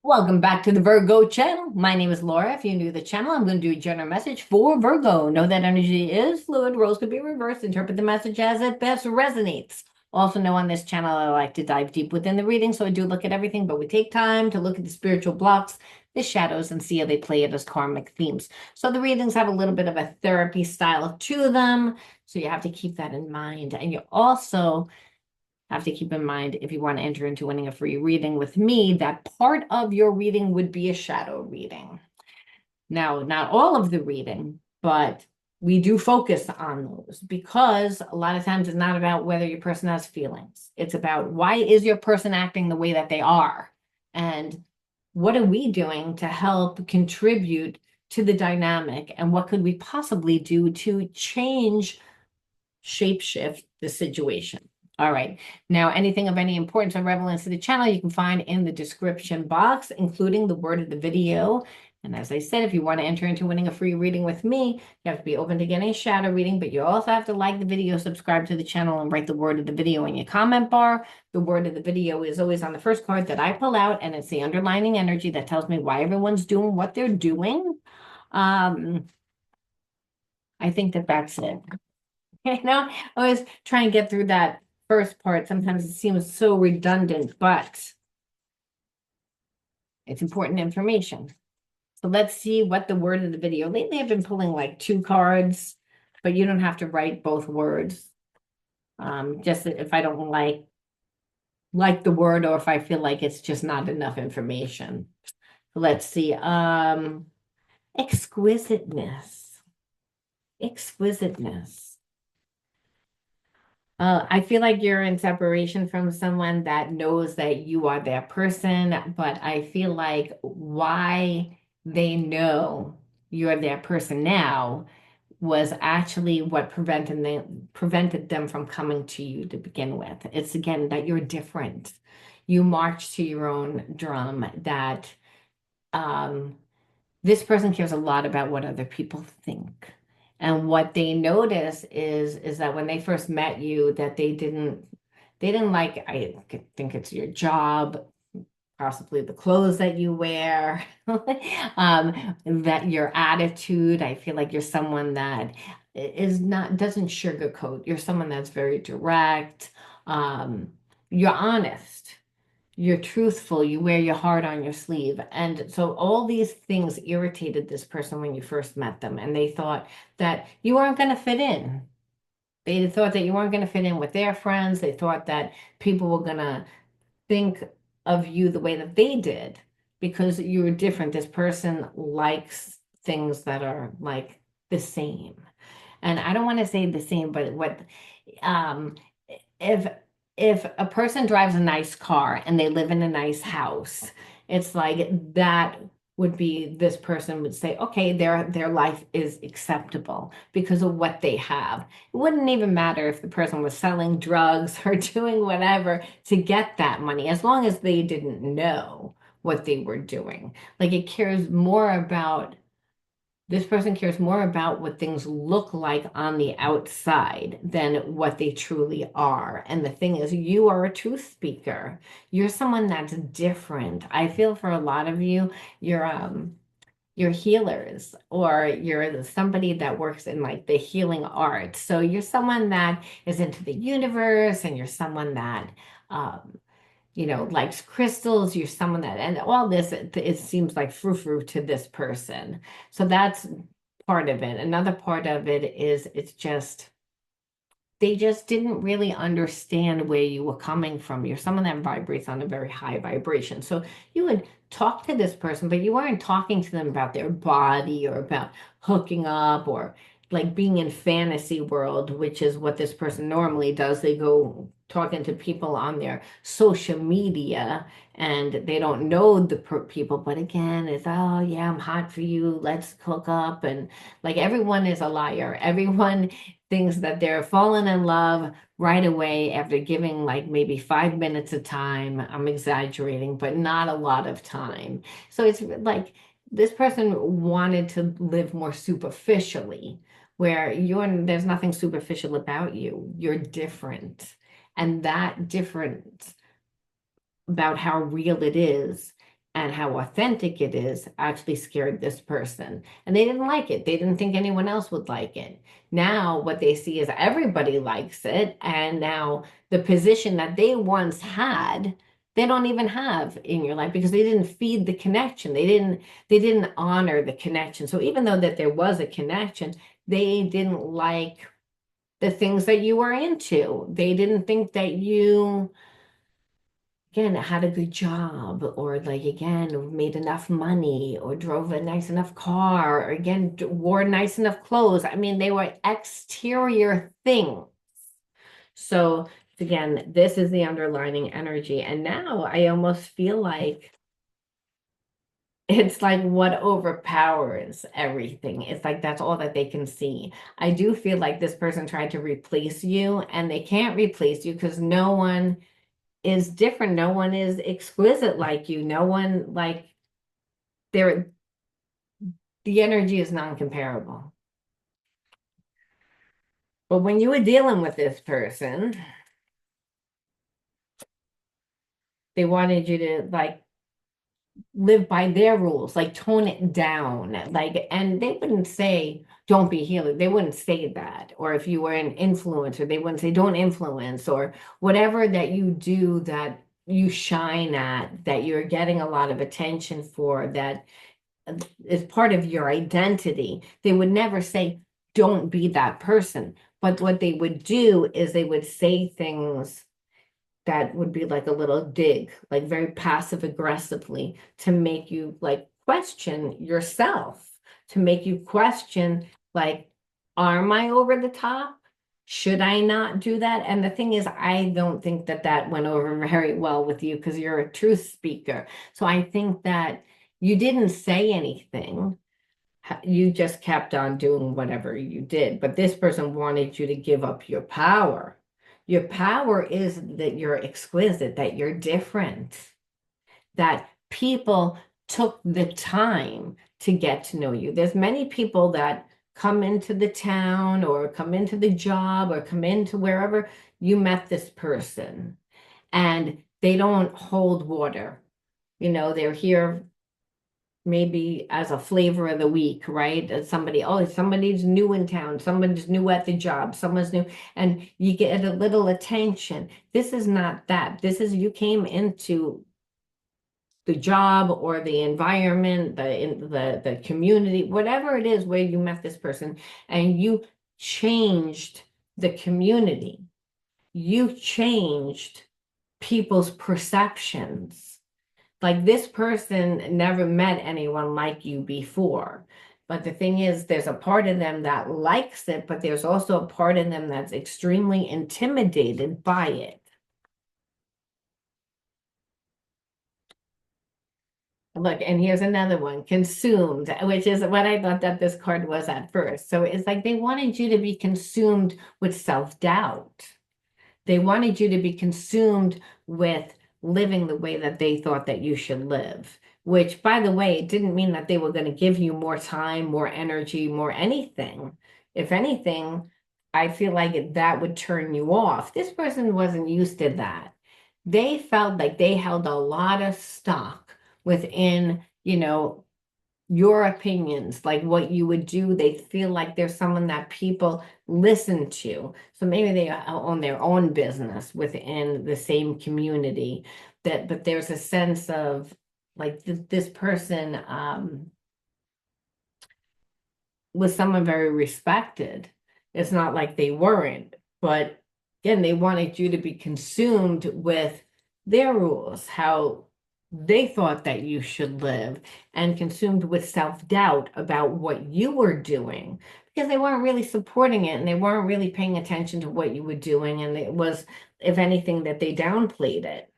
Welcome back to the Virgo channel. My name is Laura. If you're new to the channel, I'm going to do a general message for Virgo. Know that energy is fluid. Roles could be reversed. Interpret the message as it best resonates. Also know on this channel, I like to dive deep within the reading, so I do look at everything, but we take time to look at the spiritual blocks, the shadows, and see how they play it as karmic themes. So the readings have a little bit of a therapy style to them, so you have to keep that in mind. And you also have to keep in mind if you want to enter into winning a free reading with me, that part of your reading would be a shadow reading. Now, not all of the reading, but we do focus on those because a lot of times it's not about whether your person has feelings. It's about why is your person acting the way that they are? And what are we doing to help contribute to the dynamic? And what could we possibly do to change, shapeshift the situation? All right. Now, anything of any importance or relevance to the channel, you can find in the description box, including the word of the video. And as I said, if you want to enter into winning a free reading with me, you have to be open to getting a shadow reading, but you also have to like the video, subscribe to the channel, and write the word of the video in your comment bar. The word of the video is always on the first card that I pull out, and it's the underlining energy that tells me why everyone's doing what they're doing. I think that that's it. I was trying to get through that first part. Sometimes it seems so redundant, but it's important information. So let's see what the word of the video. Lately, I've been pulling like two cards, but you don't have to write both words. Just if I don't like the word, or if I feel like it's just not enough information. Let's see. Exquisiteness. Exquisiteness. I feel like you're in separation from someone that knows that you are their person, but I feel like why they know you're their person now was actually what prevented them from coming to you to begin with. It's again that you're different. You march to your own drum, that um, this person cares a lot about what other people think. And what they notice is that when they first met you, that they didn't like, I think it's your job, possibly the clothes that you wear, that your attitude. I feel like you're someone that is not doesn't sugarcoat. You're someone that's very direct. Um, you're honest, you're truthful, you wear your heart on your sleeve. And so all these things irritated this person when you first met them, and they thought that you weren't going to fit in. They thought that you weren't going to fit in with their friends. They thought that people were going to think of you the way that they did because you were different. This person likes things that are like the same. And I don't want to say the same, but what um if if a person drives a nice car and they live in a nice house, it's like that would be this person would say, okay, their life is acceptable because of what they have. It wouldn't even matter if the person was selling drugs or doing whatever to get that money, as long as they didn't know what they were doing. Like it cares more about this person cares more about what things look like on the outside than what they truly are. And the thing is, you are a truth speaker. You're someone that's different. I feel for a lot of you, you're healers, or you're somebody that works in like the healing arts. So you're someone that is into the universe, and you're someone that um likes crystals. You're someone that, and all this, it seems like frou-frou to this person. So that's part of it. Another part of it is it's just, they just didn't really understand where you were coming from. You're someone that vibrates on a very high vibration. So you would talk to this person, but you weren't talking to them about their body or about hooking up or like being in fantasy world, which is what this person normally does. They go talking to people on their social media, and they don't know the people, but again, it's, oh yeah, I'm hot for you, let's hook up. And like everyone is a liar. Everyone thinks that they're falling in love right away after giving like maybe 5 minutes of time. I'm exaggerating, but not a lot of time. So it's like this person wanted to live more superficially, where there's nothing superficial about you. You're different. And that difference about how real it is and how authentic it is actually scared this person. And they didn't like it. They didn't think anyone else would like it. Now, what they see is everybody likes it. And now the position that they once had, they don't even have in your life because they didn't feed the connection. They didn't honor the connection. So even though that there was a connection, they didn't like the things that you were into. They didn't think that you, again, had a good job, or like, again, made enough money, or drove a nice enough car, or again, wore nice enough clothes. I mean, they were exterior things. So again, this is the underlining energy. And now I almost feel like it's like what overpowers everything. It's like that's all that they can see. I do feel like this person tried to replace you, and they can't replace you because no one is different. No one is exquisite like you. No one, like, they're, the energy is non-comparable. But when you were dealing with this person, they wanted you to like live by their rules, like tone it down. Like, and they wouldn't say, don't be healer. They wouldn't say that. Or if you were an influencer, they wouldn't say, don't influence, or whatever that you do that you shine at, that you're getting a lot of attention for, that is part of your identity. They would never say, don't be that person. But what they would do is they would say things that would be like a little dig, like very passive aggressively, to make you like question yourself, to make you question, like, am I over the top? Should I not do that? And the thing is, I don't think that that went over very well with you because you're a truth speaker. So I think that you didn't say anything. You just kept on doing whatever you did. But this person wanted you to give up your power. Your power is that you're exquisite, that you're different, that people took the time to get to know you. There's many people that come into the town, or come into the job, or come into wherever you met this person, and they don't hold water. They're here maybe as a flavor of the week, right? As somebody, oh, somebody's new in town, someone's new at the job, someone's new, and you get a little attention. This is not that. This is, you came into the job or the environment, the community, whatever it is where you met this person, and you changed the community. You changed people's perceptions. Like, this person never met anyone like you before. But the thing is, there's a part of them that likes it, but there's also a part of them that's extremely intimidated by it. Look, and here's another one, consumed, which is what I thought that this card was at first. So it's like they wanted you to be consumed with self-doubt. They wanted you to be consumed with living the way that they thought that you should live, which, by the way, it didn't mean that they were going to give you more time, more energy, more anything. If anything, I feel like that would turn you off. This person wasn't used to that. They felt like they held a lot of stock within, your opinions, like what you would do. They feel like there's someone that people listen to. So maybe they own their own business within the same community. But there's a sense of like this person was someone very respected. It's not like they weren't, but again, they wanted you to be consumed with their rules, how they thought that you should live, and consumed with self-doubt about what you were doing, because they weren't really supporting it, and they weren't really paying attention to what you were doing. And it was, if anything, that they downplayed it.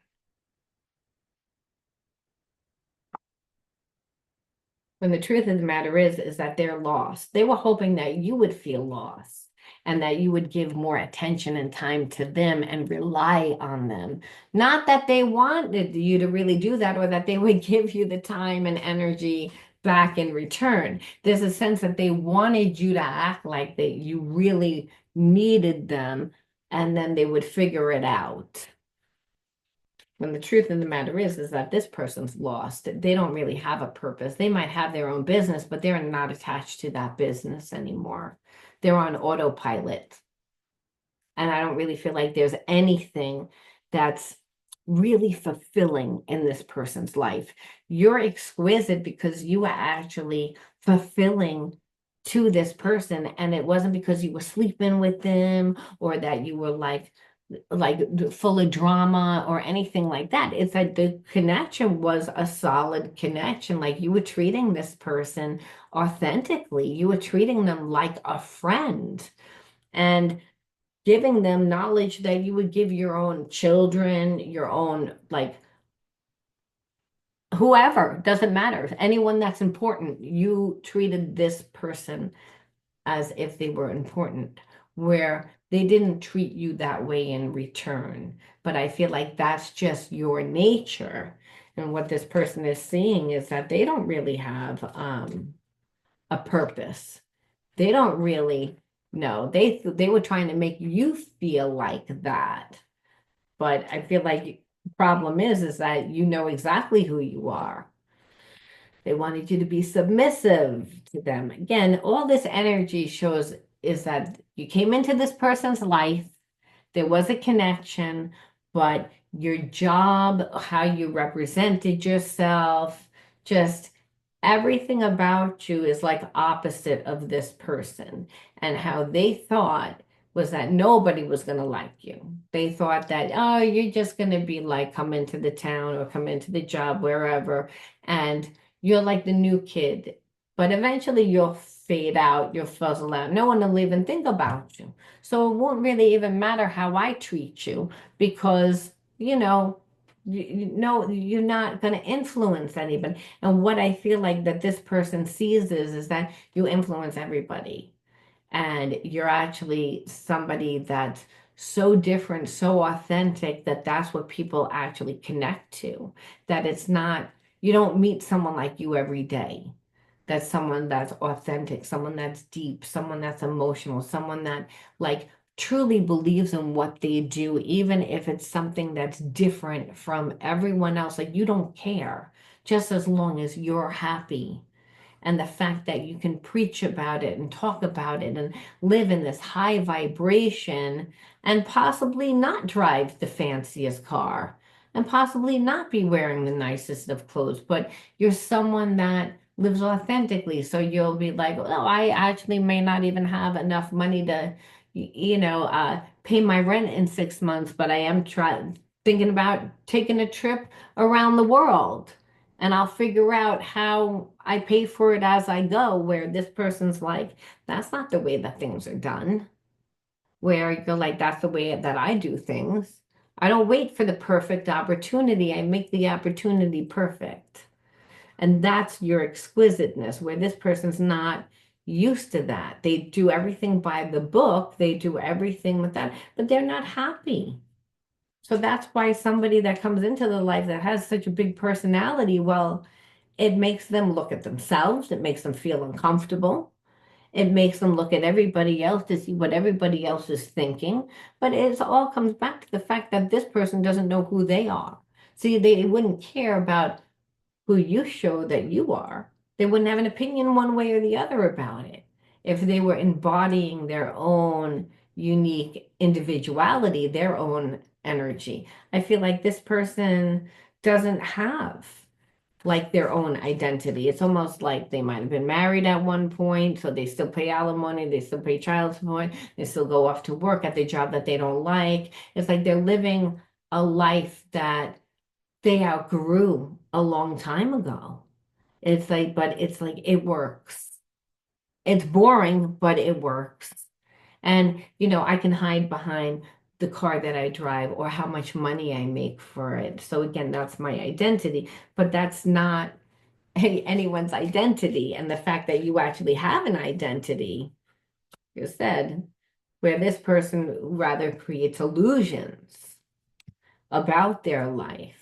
When the truth of the matter is that they're lost. They were hoping that you would feel lost, and that you would give more attention and time to them and rely on them. Not that they wanted you to really do that, or that they would give you the time and energy back in return. There's a sense that they wanted you to act like that you really needed them, and then they would figure it out. When the truth of the matter is that this person's lost. They don't really have a purpose. They might have their own business, but they're not attached to that business anymore. They're on autopilot. And I don't really feel like there's anything that's really fulfilling in this person's life. You're exquisite because you are actually fulfilling to this person, and it wasn't because you were sleeping with them or that you were like full of drama or anything like that. It's like the connection was a solid connection. Like you were treating this person authentically. You were treating them like a friend. And giving them knowledge that you would give your own children, your own, like whoever, doesn't matter. Anyone that's important, you treated this person as if they were important, where they didn't treat you that way in return. But I feel like that's just your nature. And what this person is seeing is that they don't really have a purpose. They don't really know. They were trying to make you feel like that. But I feel like the problem is that you know exactly who you are. They wanted you to be submissive to them. Again, all this energy shows is that you came into this person's life, there was a connection, but your job, how you represented yourself, just everything about you is like opposite of this person. And how they thought was that nobody was going to like you. They thought that, oh, you're just going to be like, come into the town or come into the job, wherever, and you're like the new kid. But eventually you'll fade out, you'll fizzle out. No one will even think about you. So it won't really even matter how I treat you because, you know, you're not going to influence anybody. And what I feel like that this person sees is that you influence everybody. And you're actually somebody that's so different, so authentic that that's what people actually connect to. That it's not, you don't meet someone like you every day. That's someone that's authentic, someone that's deep, someone that's emotional, someone that like truly believes in what they do, even if it's something that's different from everyone else. Like you don't care, just as long as you're happy. And the fact that you can preach about it and talk about it and live in this high vibration and possibly not drive the fanciest car and possibly not be wearing the nicest of clothes, but you're someone that lives authentically. So you'll be like, oh, I actually may not even have enough money to, pay my rent in 6 months, but I am trying thinking about taking a trip around the world and I'll figure out how I pay for it as I go, where this person's like, that's not the way that things are done. Where you're like, that's the way that I do things. I don't wait for the perfect opportunity. I make the opportunity perfect. And that's your exquisiteness, where this person's not used to that. They do everything by the book, they do everything with that, but they're not happy. So that's why somebody that comes into the life that has such a big personality, well, it makes them look at themselves. It makes them feel uncomfortable. It makes them look at everybody else to see what everybody else is thinking. But it all comes back to the fact that this person doesn't know who they are. See, they wouldn't care about who you show that you are. They wouldn't have an opinion one way or the other about it. If they were embodying their own unique individuality, their own energy. I feel like this person doesn't have like their own identity. It's almost like they might have been married at one point, so they still pay alimony, they still pay child support, they still go off to work at the job that they don't like. It's like they're living a life that they outgrew a long time ago. But it's like it works. It's boring, but it works. And, I can hide behind the car that I drive or how much money I make for it. So again, that's my identity, but that's not anyone's identity. And the fact that you actually have an identity, you said, where this person rather creates illusions about their life.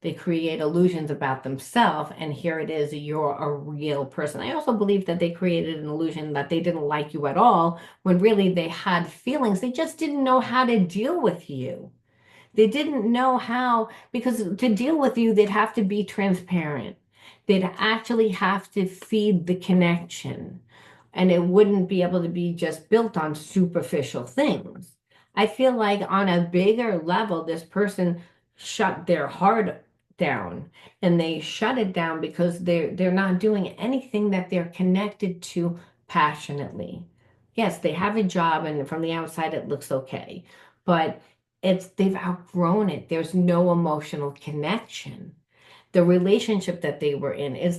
They create illusions about themselves, and here it is, you're a real person. I also believe that they created an illusion that they didn't like you at all, when really they had feelings. They just didn't know how to deal with you. They didn't know how, because to deal with you, they'd have to be transparent. They'd actually have to feed the connection, and it wouldn't be able to be just built on superficial things. I feel like on a bigger level, this person shut their heart down, and they shut it down because they're not doing anything that they're connected to passionately. Yes, they have a job, and from the outside it looks okay, but they've outgrown it. There's no emotional connection. The relationship that they were in is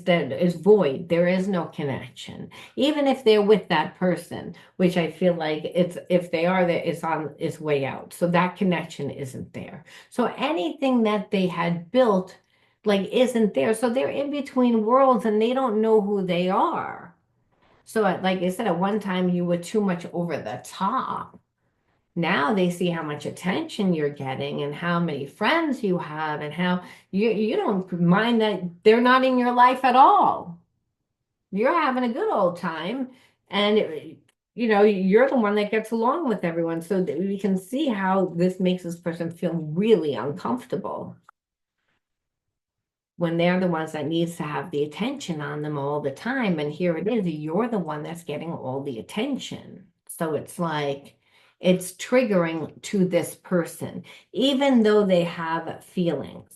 void. There is no connection. Even if they're with that person, which I feel like it's if they are there, it's on its way out. So that connection isn't there. So anything that they had built like isn't there. So they're in between worlds and they don't know who they are. So like I said, at one time you were too much over the top. Now they see how much attention you're getting and how many friends you have and how you don't mind that they're not in your life at all. You're having a good old time, and you're the one that gets along with everyone. So that we can see how this makes this person feel really uncomfortable when they're the ones that needs to have the attention on them all the time. And here it is, you're the one that's getting all the attention. So it's like it's triggering to this person, even though they have feelings.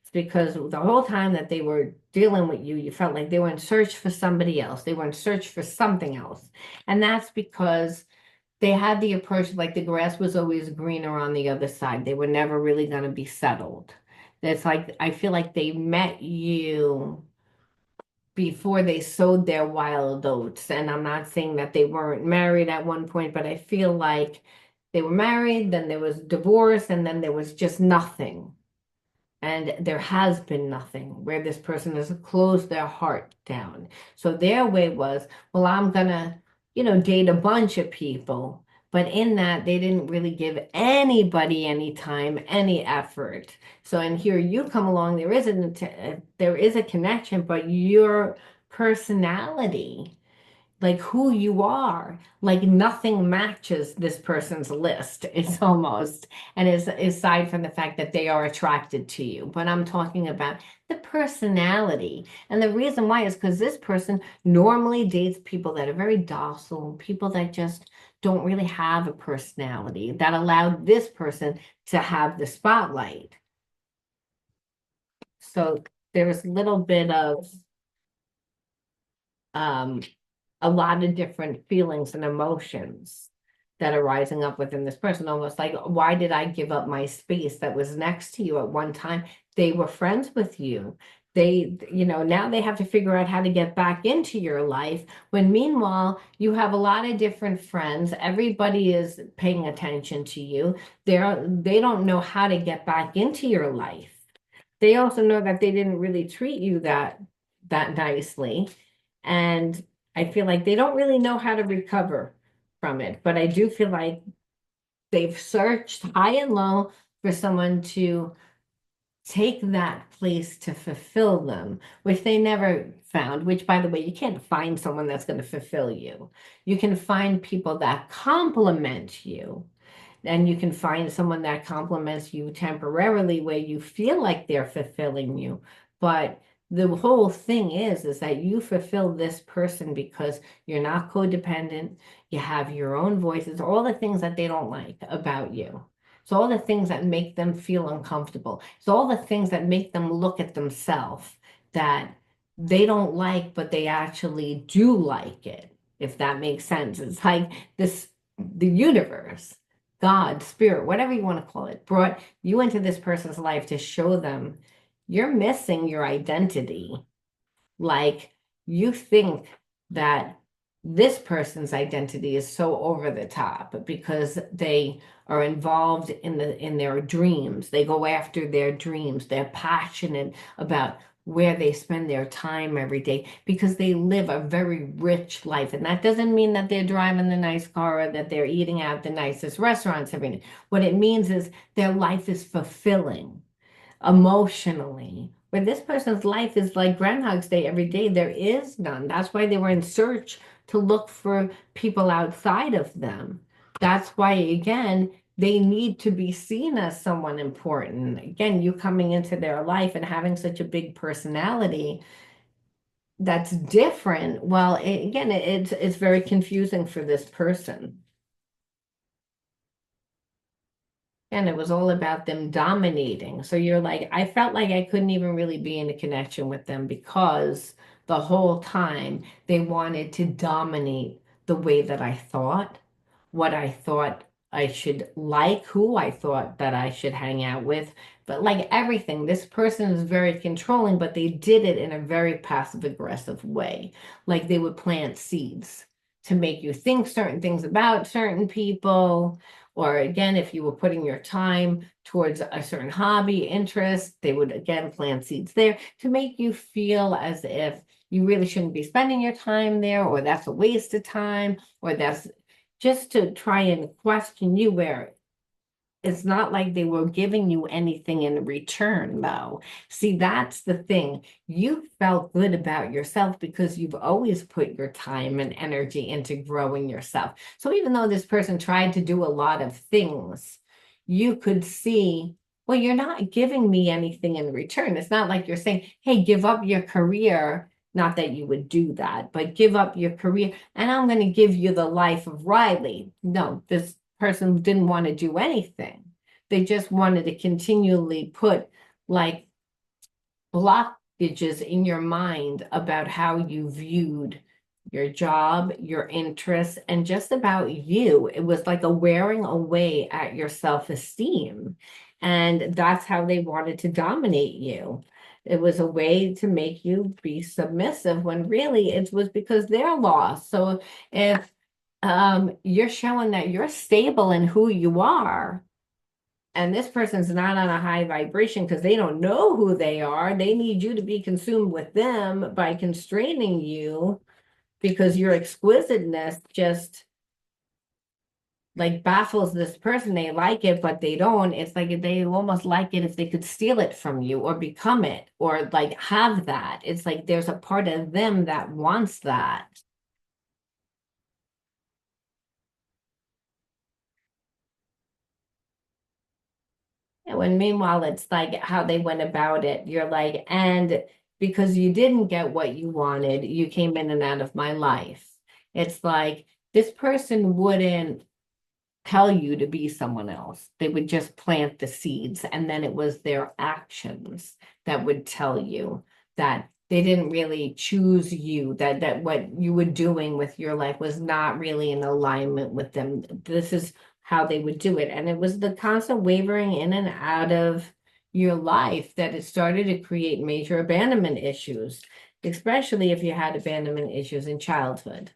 It's because the whole time that they were dealing with you, you felt like they were in search for somebody else. They were in search for something else. And that's because they had the approach like the grass was always greener on the other side. They were never really going to be settled. It's like I feel like they met you before they sowed their wild oats. And I'm not saying that they weren't married at one point, but I feel like they were married, then there was divorce, and then there was just nothing. And there has been nothing where this person has closed their heart down. So their way was, well, I'm gonna, date a bunch of people. But in that, they didn't really give anybody any time, any effort. So, and here you come along, there is a connection, but your personality, like who you are, like nothing matches this person's list. It's almost, and is aside from the fact that they are attracted to you, but I'm talking about the personality. And the reason why is because this person normally dates people that are very docile, people that just don't really have a personality that allowed this person to have the spotlight. So there's a little bit of um a lot of different feelings and emotions that are rising up within this person. Almost like, why did I give up my space that was next to you at one time? They were friends with you. Now they have to figure out how to get back into your life. When meanwhile, you have a lot of different friends. Everybody is paying attention to you. They don't know how to get back into your life. They also know that they didn't really treat you that nicely. And I feel like they don't really know how to recover from it. But I do feel like they've searched high and low for someone to take that place to fulfill them, which they never found, which, by the way, you can't find someone that's going to fulfill you. You can find people that complement you, and you can find someone that compliments you temporarily where you feel like they're fulfilling you. But the whole thing is that you fulfill this person because you're not codependent, you have your own voices, all the things that they don't like about you. So all the things that make them feel uncomfortable. So all the things that make them look at themselves that they don't like, but they actually do like it, if that makes sense. It's like the universe, God, spirit, whatever you want to call it, brought you into this person's life to show them you're missing your identity. Like you think that this person's identity is so over the top because they are involved in their dreams. They go after their dreams. They're passionate about where they spend their time every day because they live a very rich life. And that doesn't mean that they're driving the nice car or that they're eating at the nicest restaurants every day. What it means is their life is fulfilling emotionally. Where this person's life is like Groundhog's Day every day, there is none. That's why they were in search to look for people outside of them. That's why, again, they need to be seen as someone important. Again, you coming into their life and having such a big personality that's different. Well, again, it's very confusing for this person. And it was all about them dominating. So you're like, I felt like I couldn't even really be in a connection with them because the whole time they wanted to dominate the way that I thought, what I thought I should like, who I thought that I should hang out with. But like everything, this person is very controlling, but they did it in a very passive aggressive way. Like they would plant seeds to make you think certain things about certain people, or again, if you were putting your time towards a certain hobby, interest, they would again plant seeds there to make you feel as if you really shouldn't be spending your time there, or that's a waste of time, or that's just to try and question you, where it's not like they were giving you anything in return, though. See, that's the thing. You felt good about yourself because you've always put your time and energy into growing yourself. So even though this person tried to do a lot of things, you could see, well, you're not giving me anything in return. It's not like you're saying, hey, give up your career. Not that you would do that, but give up your career and I'm going to give you the life of Riley. No, this person didn't want to do anything. They just wanted to continually put like blockages in your mind about how you viewed your job, your interests, and just about you. It was like a wearing away at your self-esteem. And that's how they wanted to dominate you. It was a way to make you be submissive when really it was because they're lost. So if you're showing that you're stable in who you are, and this person's not on a high vibration because they don't know who they are. They need you to be consumed with them by constraining you because your exquisiteness just like baffles this person. They like it, but they don't. It's like they almost like it if they could steal it from you or become it or like have that. It's like there's a part of them that wants that. And when meanwhile, it's like how they went about it. You're like, and because you didn't get what you wanted, you came in and out of my life. It's like this person wouldn't tell you to be someone else. They would just plant the seeds, and then it was their actions that would tell you that they didn't really choose you, that what you were doing with your life was not really in alignment with them. This is how they would do it. And it was the constant wavering in and out of your life that it started to create major abandonment issues, especially if you had abandonment issues in childhood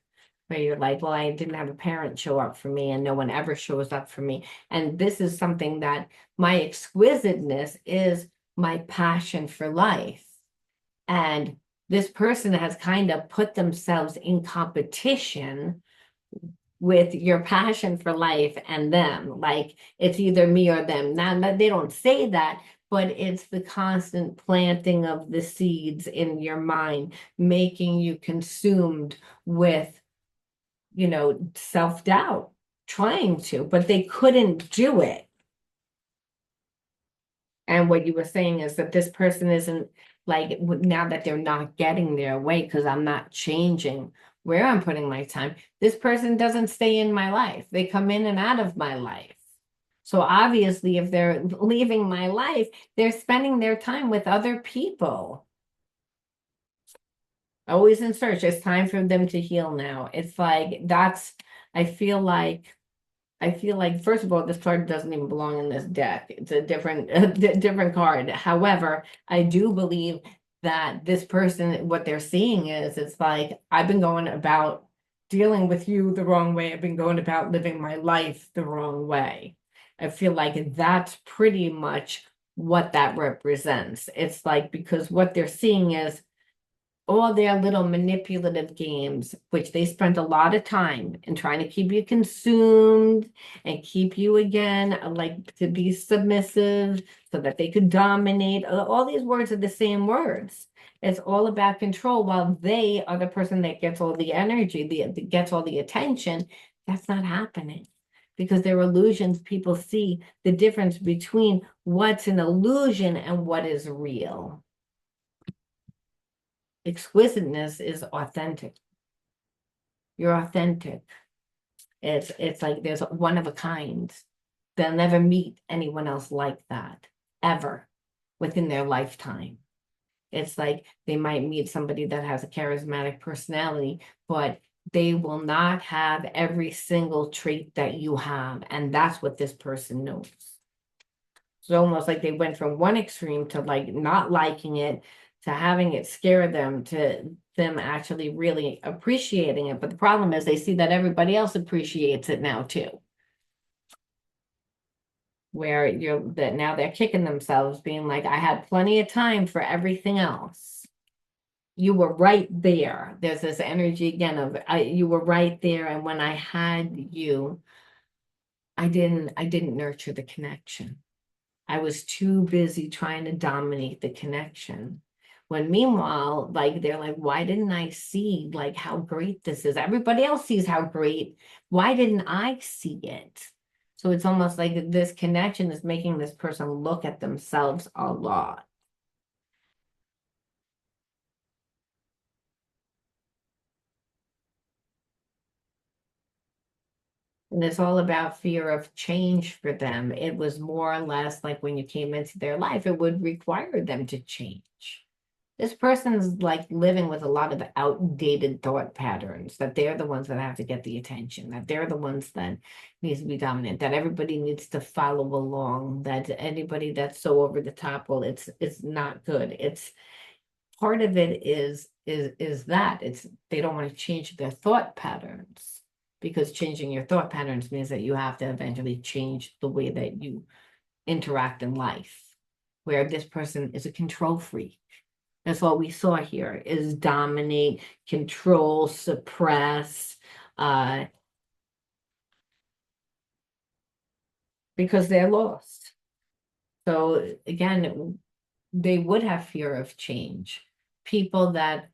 where you're like, well, I didn't have a parent show up for me and no one ever shows up for me. And this is something that my exquisiteness is my passion for life. And this person has kind of put themselves in competition with your passion for life and them. Like it's either me or them. Now, they don't say that, but it's the constant planting of the seeds in your mind, making you consumed with self-doubt, trying to, but they couldn't do it. And what you were saying is that this person isn't like now that they're not getting their way because I'm not changing where I'm putting my time. This person doesn't stay in my life. They come in and out of my life. So obviously, if they're leaving my life, they're spending their time with other people. Always in search. It's time for them to heal now. It's like that's, I feel like first of all, this card doesn't even belong in this deck. It's a different different card. However, I do believe that this person, what they're seeing is it's like I've been going about dealing with you the wrong way. I've been going about living my life the wrong way. I feel like that's pretty much what that represents. It's like because what they're seeing is all their little manipulative games, which they spent a lot of time in trying to keep you consumed and keep you again, like to be submissive so that they could dominate. All these words are the same words. It's all about control while they are the person that gets all the energy, gets all the attention. That's not happening. because they're illusions. People see the difference between what's an illusion and what is real. Exquisiteness is authentic. You're authentic. It's like there's one of a kind. They'll never meet anyone else like that ever within their lifetime. It's like they might meet somebody that has a charismatic personality, but they will not have every single trait that you have. And that's what this person knows. It's almost like they went from one extreme to like not liking it, to having it scare them, to them actually really appreciating it. But the problem is they see that everybody else appreciates it now too. Where you're that now they're kicking themselves, being like, I had plenty of time for everything else. You were right there. There's this energy again of you were right there, and when I had you, I didn't nurture the connection. I was too busy trying to dominate the connection. When meanwhile, like they're like, why didn't I see like how great this is? Everybody else sees how great. Why didn't I see it? So it's almost like this connection is making this person look at themselves a lot. And it's all about fear of change for them. It was more or less like when you came into their life, it would require them to change. This person's like living with a lot of outdated thought patterns, that they're the ones that have to get the attention, that they're the ones that needs to be dominant, that everybody needs to follow along, that anybody that's so over the top, well, it's not good. It's part of it is that it's they don't want to change their thought patterns, because changing your thought patterns means that you have to eventually change the way that you interact in life, where this person is a control freak. That's what we saw here is dominate, control, suppress, uh, because they're lost. So again, they would have fear of change. People that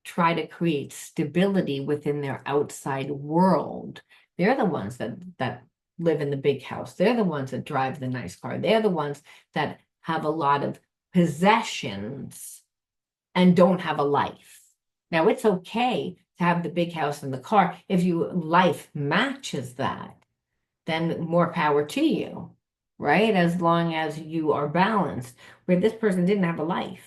try to create stability within their outside world, they're the ones that live in the big house. They're the ones that drive the nice car. They're the ones that have a lot of possessions and don't have a life. Now, it's okay to have the big house and the car. If your life matches that, then more power to you, right? As long as you are balanced. Where this person didn't have a life.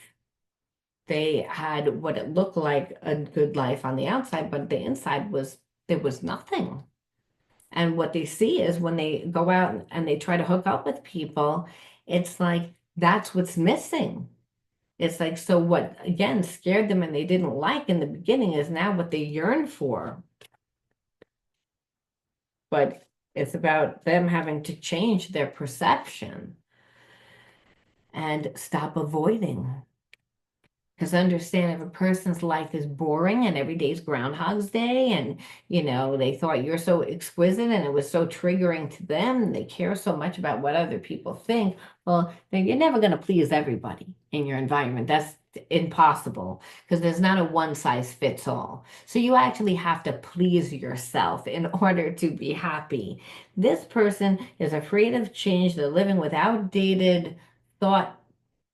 They had what it looked like a good life on the outside, but the inside was there was nothing. And what they see is when they go out and they try to hook up with people, it's like that's what's missing. It's like, so what again scared them and they didn't like in the beginning is now what they yearn for. But it's about them having to change their perception and stop avoiding. Because understand if a person's life is boring and every day's Groundhog's Day, and they thought you're so exquisite and it was so triggering to them, and they care so much about what other people think, well, then you're never going to please everybody in your environment. That's impossible because there's not a one size fits all. So you actually have to please yourself in order to be happy. This person is afraid of change. They're living with outdated thought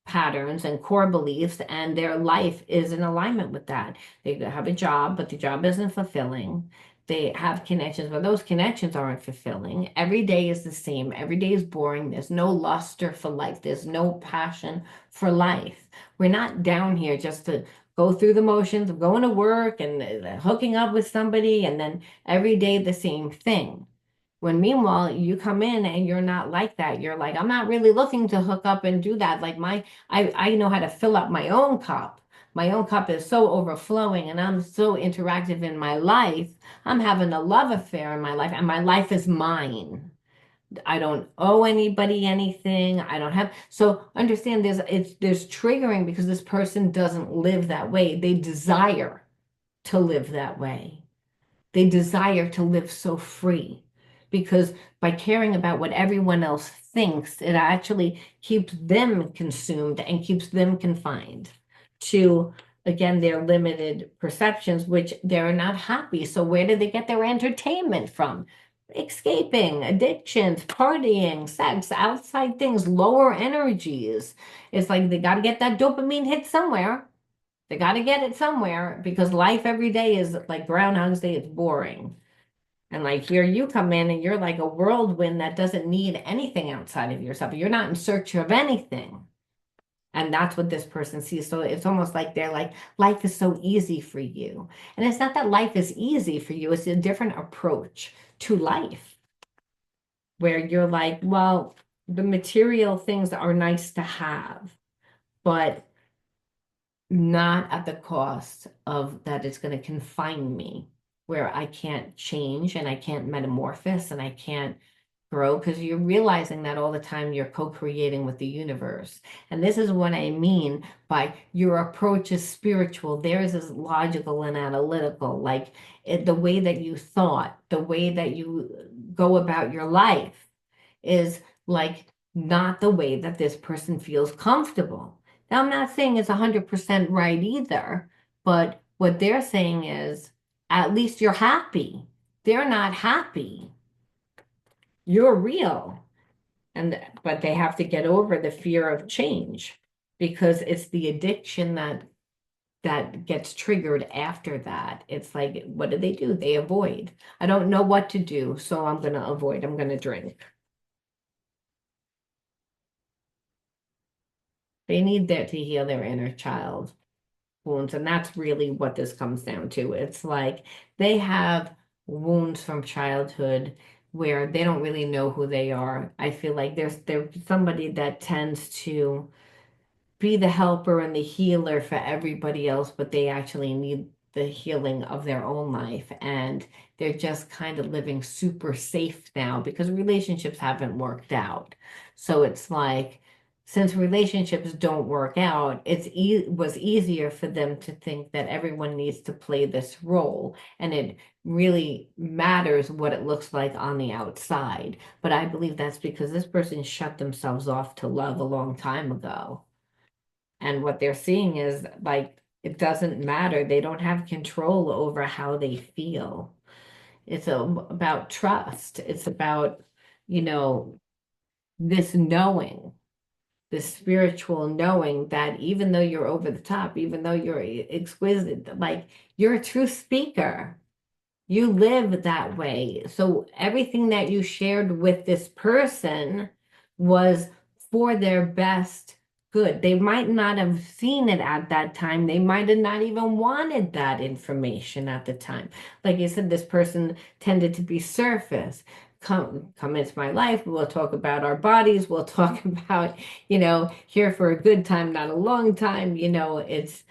patterns and core beliefs, and their life is in alignment with that. They have a job, but the job isn't fulfilling. They have connections, but those connections aren't fulfilling. Every day is the same. Every day is boring. There's no luster for life. There's no passion for life. We're not down here just to go through the motions of going to work and hooking up with somebody, and then every day the same thing. When meanwhile, you come in and you're not like that. You're like, I'm not really looking to hook up and do that. Like I know how to fill up my own cup. My own cup is so overflowing and I'm so interactive in my life. I'm having a love affair in my life and my life is mine. I don't owe anybody anything. I don't have, so understand there's triggering because this person doesn't live that way. They desire to live that way. They desire to live so free because by caring about what everyone else thinks, it actually keeps them consumed and keeps them confined to, again, their limited perceptions, which they're not happy. So where do they get their entertainment from? escaping, addictions, partying, sex, outside things, lower energies. It's like they got to get that dopamine hit somewhere. They got to get it somewhere because life every day is like Groundhog's Day, it's boring. And like here you come in and you're like a whirlwind that doesn't need anything outside of yourself. You're not in search of anything. And that's what this person sees. So it's almost like they're like, life is so easy for you. And it's not that life is easy for you, it's a different approach to life where you're like, well, the material things are nice to have, but not at the cost of that it's going to confine me, where I can't change and I can't metamorphose and I can't grow because you're realizing that all the time you're co-creating with the universe. And this is what I mean by your approach is spiritual. Theirs is logical and analytical, like the way that you thought, the way that you go about your life is like not the way that this person feels comfortable. Now, I'm not saying it's 100% right either, but what they're saying is at least you're happy. They're not happy. You're real. And but they have to get over the fear of change because it's the addiction that gets triggered after that. It's like, what do? They avoid. I don't know what to do, so I'm going to avoid. I'm going to drink. They need that to heal their inner child wounds. And that's really what this comes down to. It's like they have wounds from childhood where they don't really know who they are. I feel like there's somebody that tends to be the helper and the healer for everybody else, but they actually need the healing of their own life. And they're just kind of living super safe now because relationships haven't worked out. So it's like, since relationships don't work out, was easier for them to think that everyone needs to play this role. And it really matters what it looks like on the outside. But I believe that's because this person shut themselves off to love a long time ago. And what they're seeing is like, it doesn't matter. They don't have control over how they feel. It's about trust. It's about, you know, this knowing, this spiritual knowing that even though you're over the top, even though you're exquisite, like you're a true speaker. You live that way. So everything that you shared with this person was for their best good. They might not have seen it at that time. They might have not even wanted that information at the time. Like you said, this person tended to be surface. Come into my life. We'll talk about our bodies. We'll talk about, here for a good time, not a long time. It's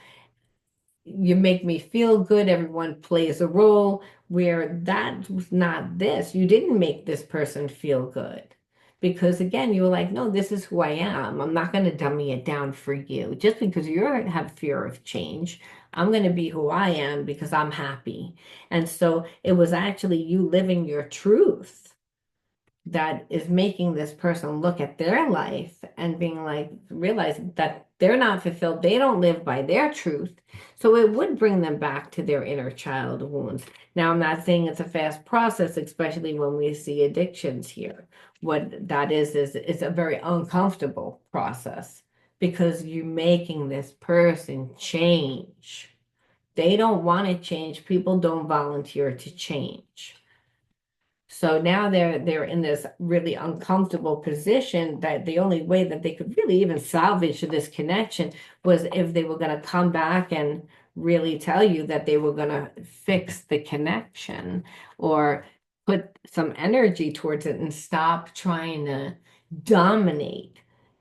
you make me feel good. Everyone plays a role where that was not this. You didn't make this person feel good. Because again, you were like, no, this is who I am. I'm not going to dummy it down for you. Just because you have fear of change, I'm going to be who I am because I'm happy. And so it was actually you living your truth that is making this person look at their life and being like, realizing that they're not fulfilled. They don't live by their truth. So it would bring them back to their inner child wounds. Now, I'm not saying it's a fast process, especially when we see addictions here. What that is it's a very uncomfortable process because you're making this person change. They don't want to change. People don't volunteer to change. So now they're in this really uncomfortable position that the only way that they could really even salvage this connection was if they were going to come back and really tell you that they were going to fix the connection or put some energy towards it and stop trying to dominate,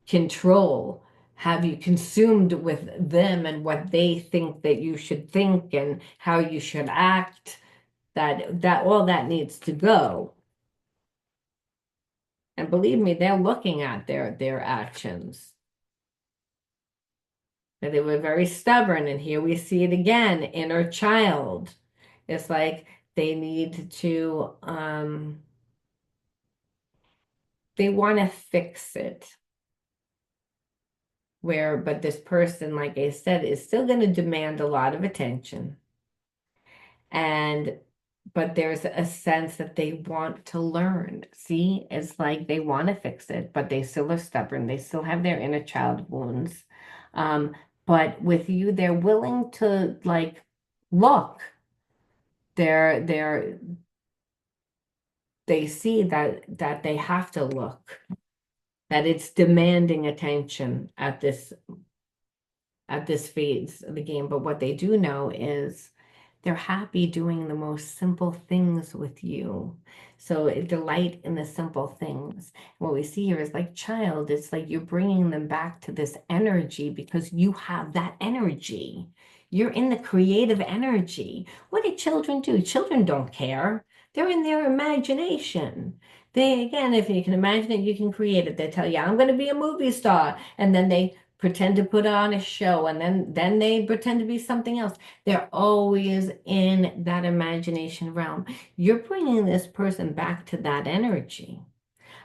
control, have you consumed with them and what they think that you should think and how you should act that all that needs to go. And believe me, they're looking at their actions. And they were very stubborn, and here we see it again, inner child. It's like they need to they want to fix it. But this person, like I said, is still going to demand a lot of attention. And but there's a sense that they want to learn. See, it's like they want to fix it, but they still are stubborn. They still have their inner child wounds. Um, but with you, they're willing to like look. They're they see that they have to look, that it's demanding attention at this phase of the game. But what they do know is they're happy doing the most simple things with you. So delight in the simple things. What we see here is like child, it's like you're bringing them back to this energy because you have that energy. You're in the creative energy. What do children do? Children don't care. They're in their imagination. They, again, if you can imagine it, you can create it. They tell you, I'm going to be a movie star. And then they pretend to put on a show and then they pretend to be something else. They're always in that imagination realm. You're bringing this person back to that energy.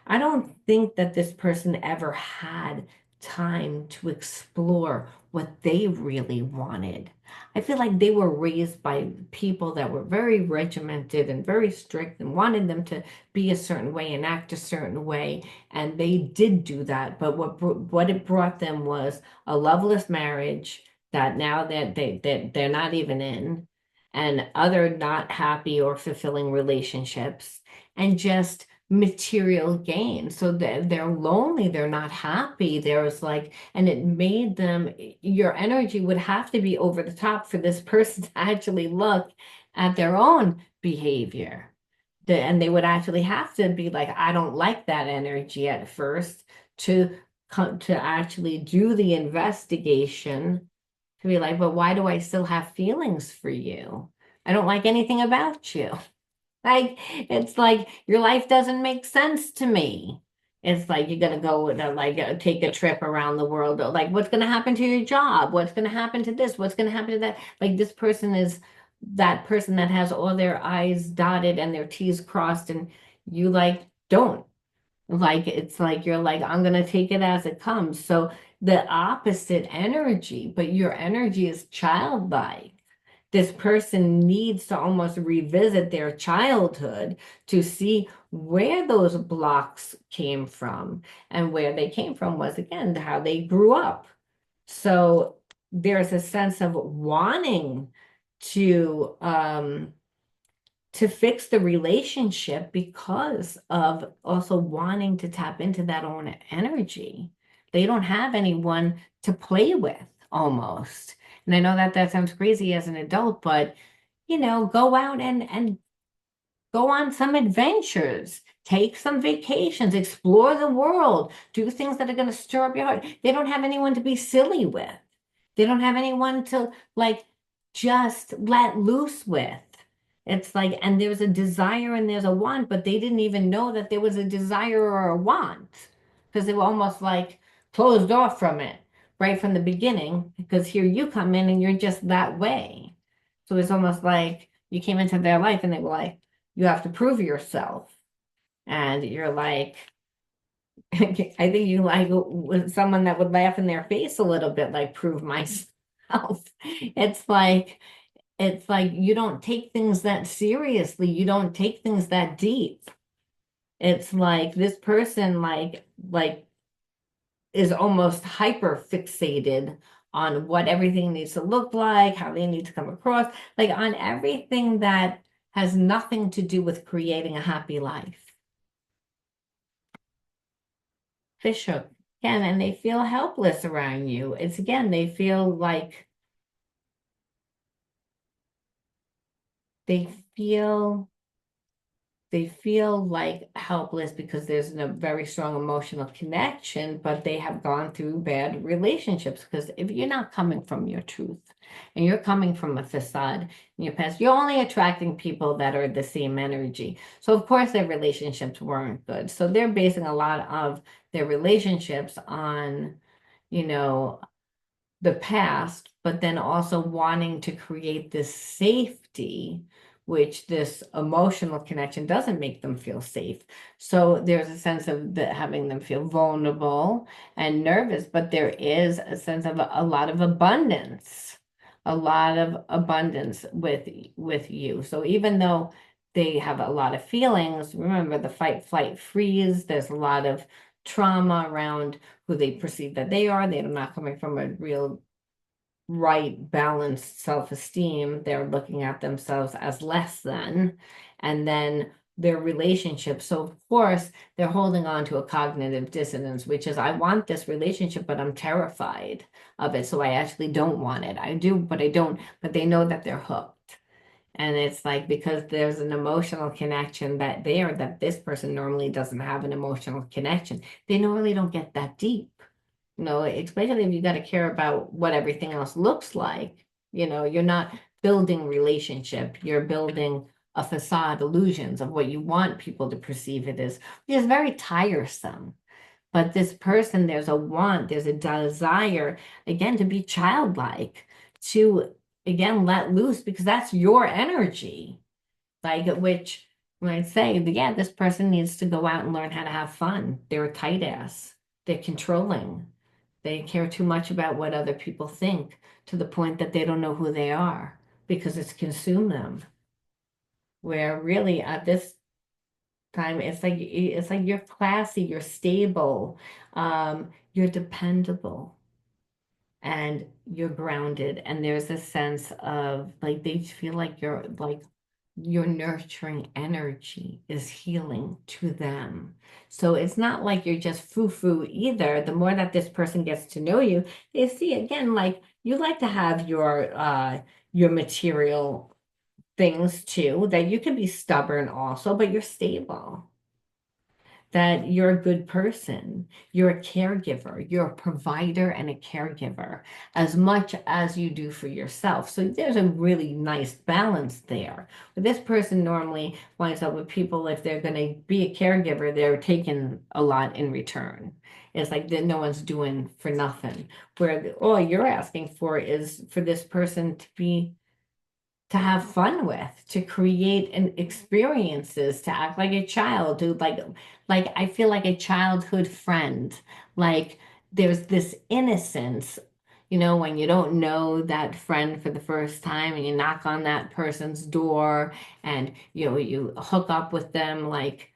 I don't think that this person ever had time to explore what they really wanted. I feel like they were raised by people that were very regimented and very strict and wanted them to be a certain way and act a certain way. And they did do that. But what it brought them was a loveless marriage that now that they're not even in, and other not happy or fulfilling relationships, and just material gain. So they're lonely, they're not happy. There's like, and it made them, your energy would have to be over the top for this person to actually look at their own behavior. And they would actually have to be like, I don't like that energy at first to come to actually do the investigation to be like, but why do I still have feelings for you? I don't like anything about you. Like, it's like your life doesn't make sense to me. It's like you're gonna go and like take a trip around the world. Like, what's gonna happen to your job? What's gonna happen to this? What's gonna happen to that? Like, this person is that person that has all their I's dotted and their T's crossed, and you like don't. Like, it's like you're like, I'm gonna take it as it comes. So the opposite energy, but your energy is childlike. This person needs to almost revisit their childhood to see where those blocks came from. And where they came from was, again, how they grew up. So there's a sense of wanting to fix the relationship because of also wanting to tap into that own energy. They don't have anyone to play with almost. And I know that that sounds crazy as an adult, but go out and go on some adventures, take some vacations, explore the world, do things that are going to stir up your heart. They don't have anyone to be silly with. They don't have anyone to like just let loose with. It's like, and there's a desire and there's a want, but they didn't even know that there was a desire or a want because they were almost like closed off from it right from the beginning. Because here you come in and you're just that way. So it's almost like you came into their life and they were like, you have to prove yourself. And you're like, I think you like someone that would laugh in their face a little bit, like prove myself. It's like you don't take things that seriously. You don't take things that deep. It's like this person like is almost hyper fixated on what everything needs to look like, how they need to come across, like on everything that has nothing to do with creating a happy life. Fisher can, and they feel helpless around you. It's again, they feel like they feel they feel like helpless because there's a very strong emotional connection, but they have gone through bad relationships. Because if you're not coming from your truth and you're coming from a facade in your past, you're only attracting people that are the same energy. So, of course, their relationships weren't good. So, they're basing a lot of their relationships on, you know, the past, but then also wanting to create this safety, which this emotional connection doesn't make them feel safe. So there's a sense of having them feel vulnerable and nervous, but there is a sense of a lot of abundance, a lot of abundance with you. So even though they have a lot of feelings, remember the fight, flight, freeze, there's a lot of trauma around who they perceive that they are. They're not coming from a real right, balanced self-esteem. They're looking at themselves as less than, and then their relationship. So of course, they're holding on to a cognitive dissonance, which is I want this relationship, but I'm terrified of it. So I actually don't want it. I do, but I don't. But they know that they're hooked. And it's like because there's an emotional connection that this person normally doesn't have an emotional connection. They normally don't get that deep. Especially if you got to care about what everything else looks like. You're not building relationship, you're building a facade illusions of what you want people to perceive it as, which is very tiresome. But this person, there's a want, there's a desire, again, to be childlike, to, again, let loose because that's your energy. Like, which when I say, yeah, this person needs to go out and learn how to have fun. They're a tight ass, they're controlling. They care too much about what other people think to the point that they don't know who they are because it's consumed them. Where really at this time, it's like you're classy, you're stable, you're dependable, and you're grounded. And there's a sense of like they feel like you're like your nurturing energy is healing to them. So it's not like you're just foo-foo either. The more that this person gets to know you, they see again, like you like to have your material things too, that you can be stubborn also, but you're stable, that you're a good person, you're a caregiver, you're a provider and a caregiver as much as you do for yourself. So there's a really nice balance there. But this person normally winds up with people, if they're going to be a caregiver, they're taking a lot in return. It's like that no one's doing for nothing. Where all you're asking for is for this person to have fun with, to create an experiences, to act like a child, to like I feel like a childhood friend. Like there's this innocence, when you don't know that friend for the first time and you knock on that person's door and you hook up with them like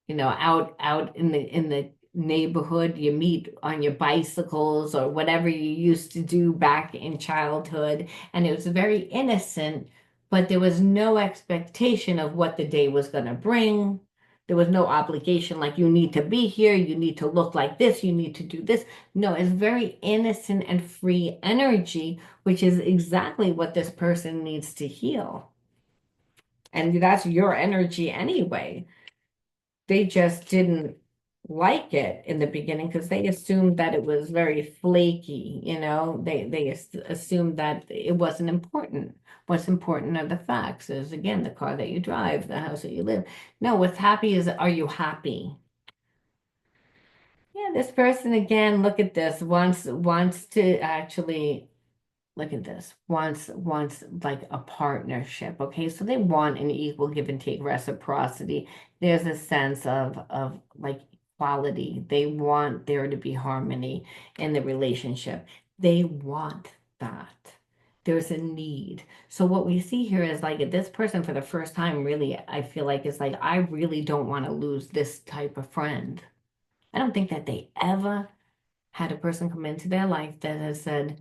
out in the neighborhood, you meet on your bicycles or whatever you used to do back in childhood. And it was very innocent, but there was no expectation of what the day was going to bring. There was no obligation, like you need to be here, you need to look like this, you need to do this. No, it's very innocent and free energy, which is exactly what this person needs to heal. And that's your energy anyway. They just didn't like it in the beginning because they assumed that it was very flaky, they assumed that it wasn't important. What's important are the facts, is again the car that you drive, the house that you live. No, what's happy is, are you happy? Yeah, this person again, look at this, wants to actually look at this, wants like a partnership. Okay, so they want an equal give and take, reciprocity. There's a sense of like equality. They want there to be harmony in the relationship. They want that. There's a need. So what we see here is like this person for the first time, really, I feel like is like, I really don't want to lose this type of friend. I don't think that they ever had a person come into their life that has said,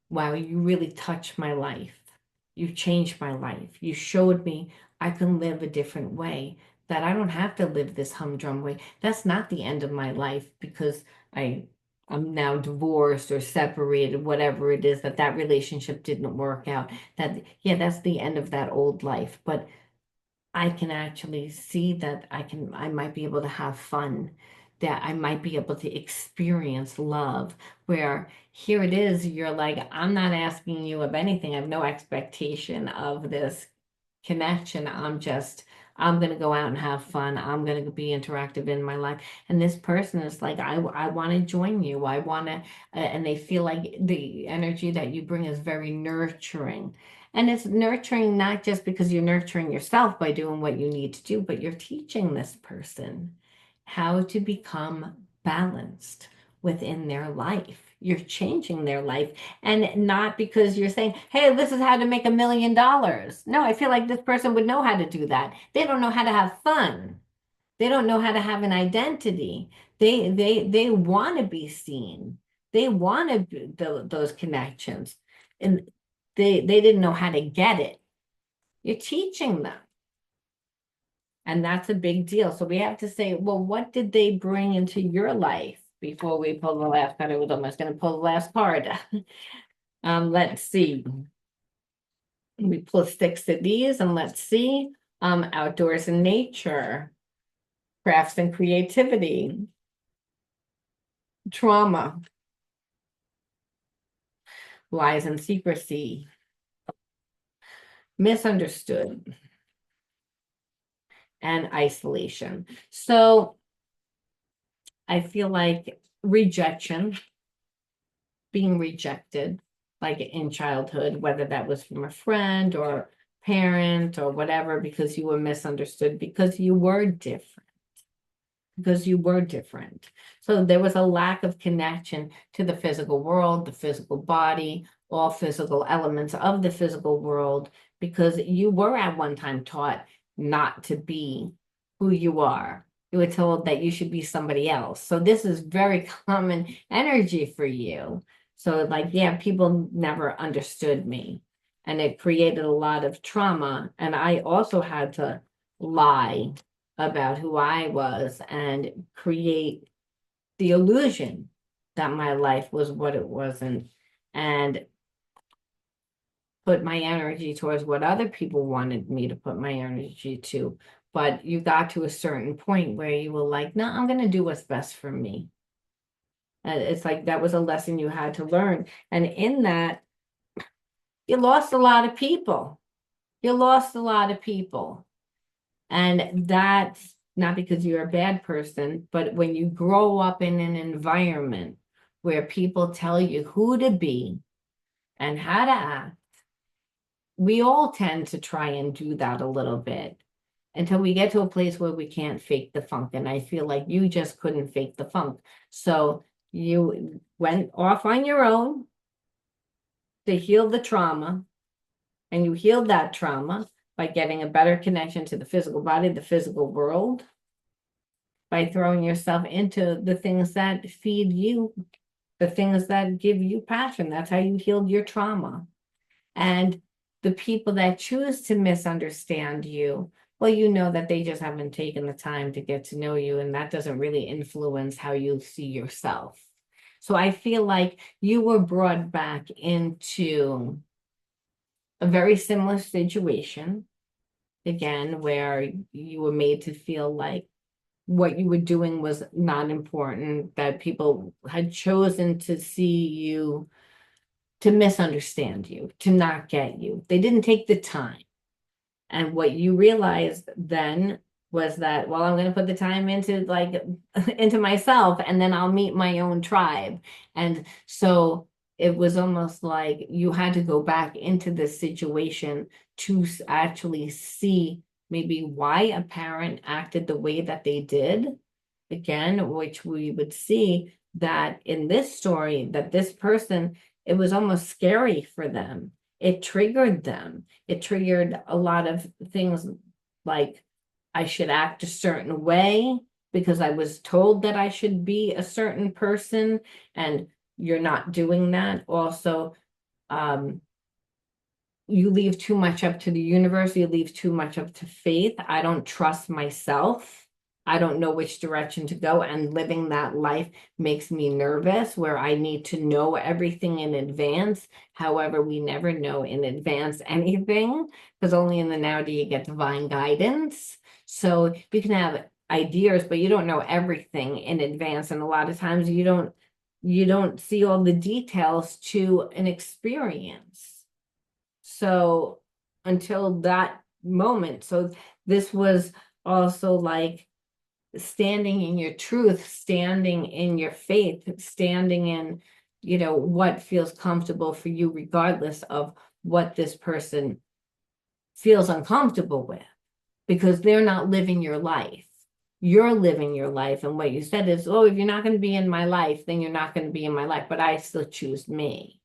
wow, you really touched my life. You changed my life. You showed me I can live a different way, that I don't have to live this humdrum way. That's not the end of my life because I'm now divorced or separated, whatever it is, that relationship didn't work out. That, yeah, that's the end of that old life. But I can actually see that I might be able to have fun, that I might be able to experience love, where here it is, you're like, I'm not asking you of anything. I have no expectation of this connection. I'm going to go out and have fun. I'm going to be interactive in my life. And this person is like, I want to join you. I want to, and they feel like the energy that you bring is very nurturing. And it's nurturing not just because you're nurturing yourself by doing what you need to do, but you're teaching this person how to become balanced within their life. you're changing their life. And not because you're saying, hey, this is how to make $1 million. No, I feel like this person would know how to do that. They don't know how to have fun. They don't know how to have an identity. They want to be seen. They want to those connections. And they didn't know how to get it. You're teaching them. And that's a big deal. So we have to say, well, what did they bring into your life before we pull the last card? I was almost going to pull the last card. Let's see. We pull 6 of these and let's see. Outdoors and nature, crafts and creativity, trauma, lies and secrecy, misunderstood, and isolation. So I feel like rejection, being rejected, like in childhood, whether that was from a friend or parent or whatever, because you were misunderstood, because you were different. Because you were different. So there was a lack of connection to the physical world, the physical body, all physical elements of the physical world, because you were at one time taught not to be who you are. You were told that you should be somebody else. So this is very common energy for you. So like, yeah, people never understood me. And it created a lot of trauma. And I also had to lie about who I was and create the illusion that my life was what it wasn't, and put my energy towards what other people wanted me to put my energy to. But you got to a certain point where you were like, no, I'm going to do what's best for me. And it's like that was a lesson you had to learn. And in that, you lost a lot of people. You lost a lot of people. And that's not because you're a bad person, but when you grow up in an environment where people tell you who to be and how to act, we all tend to try and do that a little bit until we get to a place where we can't fake the funk. And I feel like you just couldn't fake the funk. So you went off on your own to heal the trauma, and you healed that trauma by getting a better connection to the physical body, the physical world, by throwing yourself into the things that feed you, the things that give you passion. That's how you healed your trauma. And the people that choose to misunderstand you, well, you know that they just haven't taken the time to get to know you, and that doesn't really influence how you see yourself. So I feel like you were brought back into a very similar situation, again, where you were made to feel like what you were doing was not important, that people had chosen to see you, to misunderstand you, to not get you. They didn't take the time. And what you realized then was that, well, I'm going to put the time into into myself, and then I'll meet my own tribe. And so it was almost like you had to go back into this situation to actually see maybe why a parent acted the way that they did. Again, which we would see that in this story, that this person, it was almost scary for them. It triggered them. It triggered a lot of things, like I should act a certain way because I was told that I should be a certain person, and you're not doing that. Also, you leave too much up to the universe. You leave too much up to faith. I don't trust myself. I don't know which direction to go, and living that life makes me nervous, where I need to know everything in advance. However, we never know in advance anything, because only in the now do you get divine guidance. So you can have ideas, but you don't know everything in advance. And a lot of times you don't see all the details to an experience. So until that moment, so this was also like standing in your truth, standing in your faith, standing in, what feels comfortable for you, regardless of what this person feels uncomfortable with, because they're not living your life. you're living your life. And what you said is, oh, if you're not going to be in my life, then you're not going to be in my life, but I still choose me.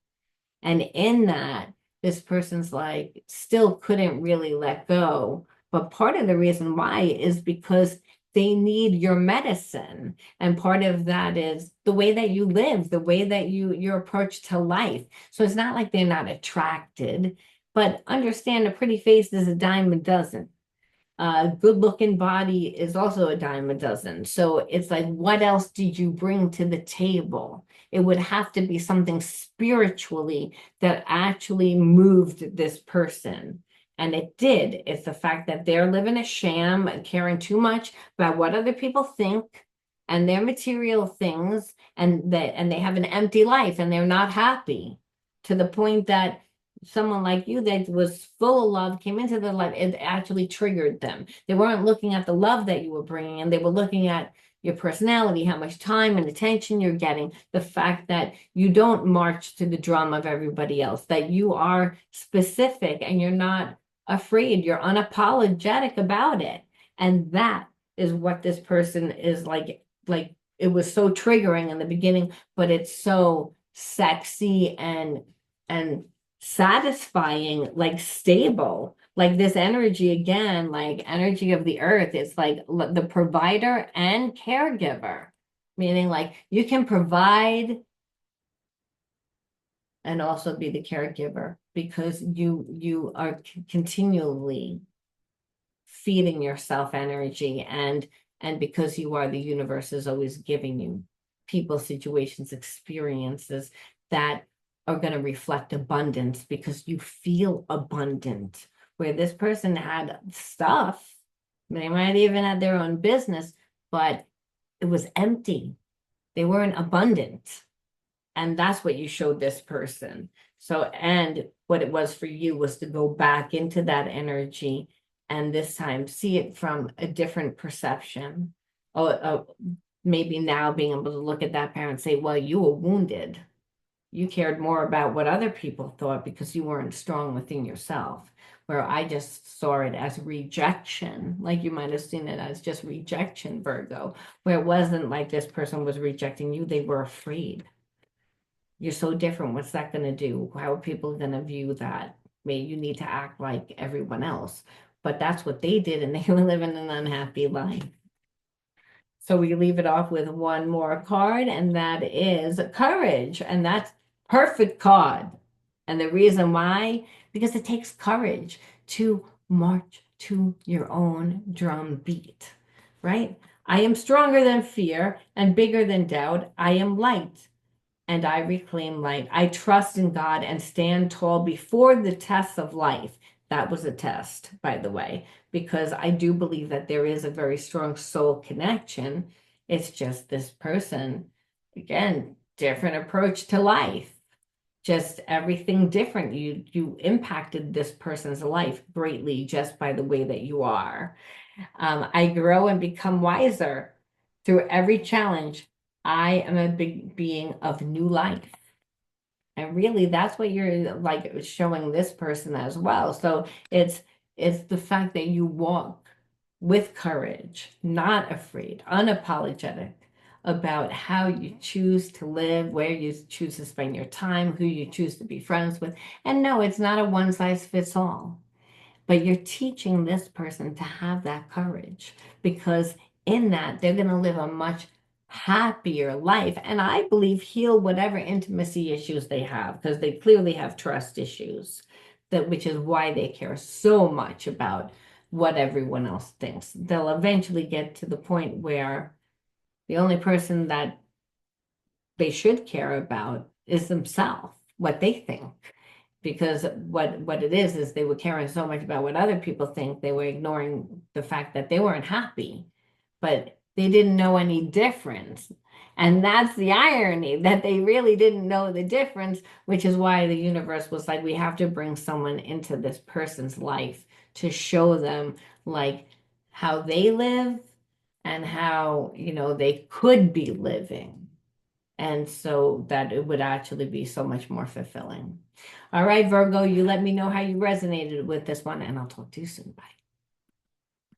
And in that, this person's like still couldn't really let go. But part of the reason why is because they need your medicine. And part of that is the way that you live, the way that your approach to life. So it's not like they're not attracted, but understand a pretty face is a dime a dozen. A good looking body is also a dime a dozen. So it's like, what else did you bring to the table? It would have to be something spiritually that actually moved this person. And it did. It's the fact that they're living a sham and caring too much about what other people think and their material things, and they have an empty life and they're not happy to the point that someone like you that was full of love came into their life, it actually triggered them. They weren't looking at the love that you were bringing in, they were looking at your personality, how much time and attention you're getting, the fact that you don't march to the drum of everybody else, that you are specific and you're not afraid, you're unapologetic about it. And that is what this person is like it was so triggering in the beginning, but it's so sexy and satisfying, like stable, like this energy again, like energy of the earth. It's like the provider and caregiver, meaning like you can provide and also be the caregiver because you are continually feeding yourself energy and because you are, the universe is always giving you people, situations, experiences that are going to reflect abundance because you feel abundant. Where this person had stuff, they might even have their own business, but it was empty. They weren't abundant. And that's what you showed this person. So, and what it was for you was to go back into that energy and this time see it from a different perception. Maybe now being able to look at that parent and say, well, you were wounded. You cared more about what other people thought because you weren't strong within yourself. Where I just saw it as rejection, like you might have seen it as just rejection, Virgo, where it wasn't like this person was rejecting you, they were afraid. You're so different. What's that going to do? How are people going to view that? Maybe you need to act like everyone else. But that's what they did, and they were living an unhappy life. So we leave it off with one more card, and that is courage. And that's perfect card. And the reason why, because it takes courage to march to your own drum beat, right? I am stronger than fear and bigger than doubt. I am light and I reclaim light. I trust in God and stand tall before the tests of life. That was a test, by the way, because I do believe that there is a very strong soul connection. It's just this person, again, different approach to life, just everything different. You impacted this person's life greatly just by the way that you are. I grow and become wiser through every challenge. I am a big being of new life. And really, that's what you're like showing this person as well. So it's the fact that you walk with courage, not afraid, unapologetic about how you choose to live, where you choose to spend your time, who you choose to be friends with. And no, it's not a one size fits all. But you're teaching this person to have that courage because in that they're going to live a much happier life. And I believe heal whatever intimacy issues they have because they clearly have trust issues, that which is why they care so much about what everyone else thinks. They'll eventually get to the point where the only person that they should care about is themselves, what they think, because what it is they were caring so much about what other people think, they were ignoring the fact that they weren't happy, but they didn't know any difference. And that's the irony, that they really didn't know the difference, which is why the universe was like, we have to bring someone into this person's life to show them like how they live and how, they could be living. And so that it would actually be so much more fulfilling. All right, Virgo, you let me know how you resonated with this one, and I'll talk to you soon. Bye.